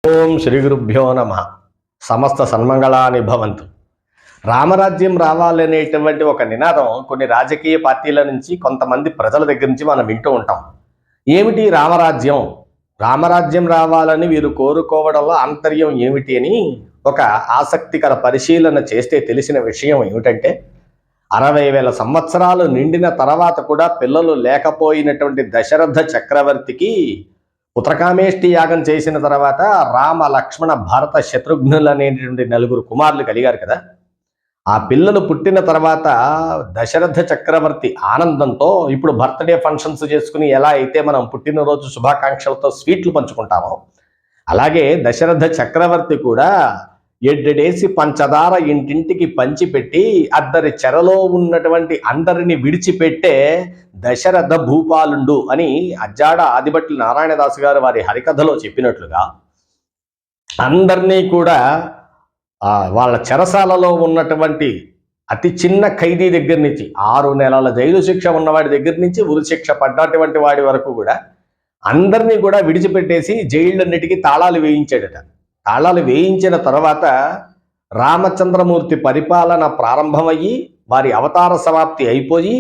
ఓం శ్రీ గురుభ్యో నమ. సమస్త సన్మంగళాని భవంతు. రామరాజ్యం రావాలనేటువంటి ఒక నినాదం కొన్ని రాజకీయ పార్టీల నుంచి, కొంతమంది ప్రజల దగ్గర నుంచి మనం వింటూ ఉంటాం. ఏమిటి రామరాజ్యం? రామరాజ్యం రావాలని వీరు కోరుకోవడంలో ఆంతర్యం ఏమిటి అని ఒక ఆసక్తికర పరిశీలన చేస్తే తెలిసిన విషయం ఏమిటంటే, 60,000 సంవత్సరాలు నిండిన తర్వాత కూడా పిల్లలు లేకపోయినటువంటి దశరథ చక్రవర్తికి పుత్రకామేష్టి యాగం చేసిన తర్వాత రామ లక్ష్మణ భరత శత్రుఘ్నులు అనేటువంటి 4 కుమారులు కలిగారు కదా. ఆ పిల్లలు పుట్టిన తర్వాత దశరథ చక్రవర్తి ఆనందంతో ఇప్పుడు బర్త్డే ఫంక్షన్స్ చేసుకుని ఎలా అయితే మనం పుట్టినరోజు శుభాకాంక్షలతో స్వీట్లు పంచుకుంటామో, అలాగే దశరథ చక్రవర్తి కూడా ఎడ్డడేసి పంచదార ఇంటింటికి పంచిపెట్టి అద్దరి చెరలో ఉన్నటువంటి అందరిని విడిచిపెట్టే దశరథ భూపాలుండు అని అజ్జాడ ఆదిభట్ల నారాయణదాసు గారు వారి హరికథలో చెప్పినట్లుగా అందరినీ కూడా వాళ్ళ చెరసాలలో ఉన్నటువంటి అతి చిన్న ఖైదీ దగ్గర నుంచి 6 నెలల జైలు శిక్ష ఉన్నవాడి దగ్గర నుంచి ఉరి శిక్ష పడ్డటువంటి వాడి వరకు కూడా అందరినీ కూడా విడిచిపెట్టేసి జైళ్ళన్నిటికీ తాళాలు వేయించాడట. తాళాలు వేయించిన తర్వాత రామచంద్రమూర్తి పరిపాలన ప్రారంభమయ్యి వారి అవతార సమాప్తి అయిపోయి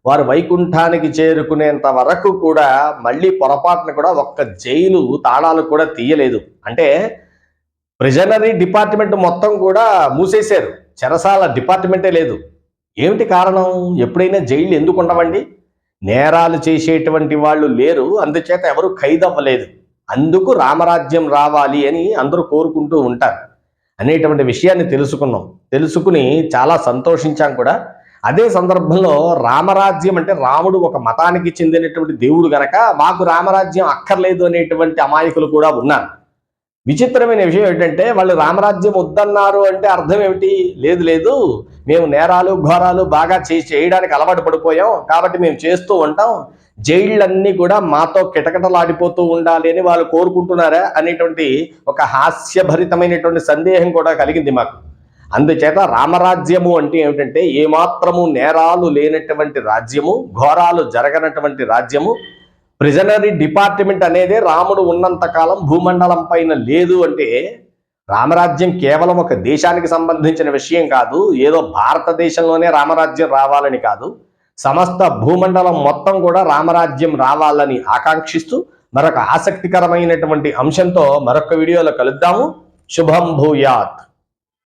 వారు వైకుంఠానికి చేరుకునేంత వరకు కూడా మళ్ళీ పొరపాటున కూడా ఒక్క జైలు తాళాలు కూడా తీయలేదు. అంటే ప్రిజనరీ డిపార్ట్మెంట్ మొత్తం కూడా మూసేశారు, చెరసాల డిపార్ట్మెంటే లేదు. ఏమిటి కారణం? ఎప్పుడైనా జైళ్ళు ఎందుకు ఉండవండి? నేరాలు చేసేటువంటి వాళ్ళు లేరు, అందుచేత ఎవరు ఖైదవ్వలేదు. అందుకు రామరాజ్యం రావాలి అని అందరూ కోరుకుంటూ ఉంటారు అనేటువంటి విషయాన్ని తెలుసుకుని చాలా సంతోషించాం కూడా. అదే సందర్భంలో రామరాజ్యం అంటే రాముడు ఒక మతానికి చెందినటువంటి దేవుడు గనక మాకు రామరాజ్యం అక్కర్లేదు అనేటువంటి అమాయకులు కూడా ఉన్నారు. విచిత్రమైన విషయం ఏంటంటే, వాళ్ళు రామరాజ్యం వద్దన్నారు అంటే అర్థం ఏమిటి? లేదు మేము నేరాలు ఘోరాలు బాగా చేయడానికి అలవాటు పడిపోయాం కాబట్టి మేము చేస్తూ ఉంటాం, జైళ్ళన్నీ కూడా మాతో కిటకిటలాడిపోతూ ఉండాలి అని వాళ్ళు కోరుకుంటున్నారా అనేటువంటి ఒక హాస్యభరితమైనటువంటి సందేహం కూడా కలిగింది మాకు. అందుచేత రామరాజ్యము అంటే ఏమిటంటే, ఏమాత్రము నేరాలు లేనటువంటి రాజ్యము, ఘోరాలు జరగనటువంటి రాజ్యము. ప్రిజనరీ డిపార్ట్మెంట్ అనేది రాముడు ఉన్నంతకాలం భూమండలం పైన లేదు అంటే రామరాజ్యం కేవలం ఒక దేశానికి సంబంధించిన విషయం కాదు, ఏదో భారతదేశంలోనే రామరాజ్యం రావాలని కాదు, సమస్త భూమండలం మొత్తం కూడా రామరాజ్యం రావాలని ఆకాంక్షిస్తూ మరొక ఆసక్తికరమైనటువంటి అంశంతో మరొక వీడియోలో కలుద్దాము. శుభం భూయాత్.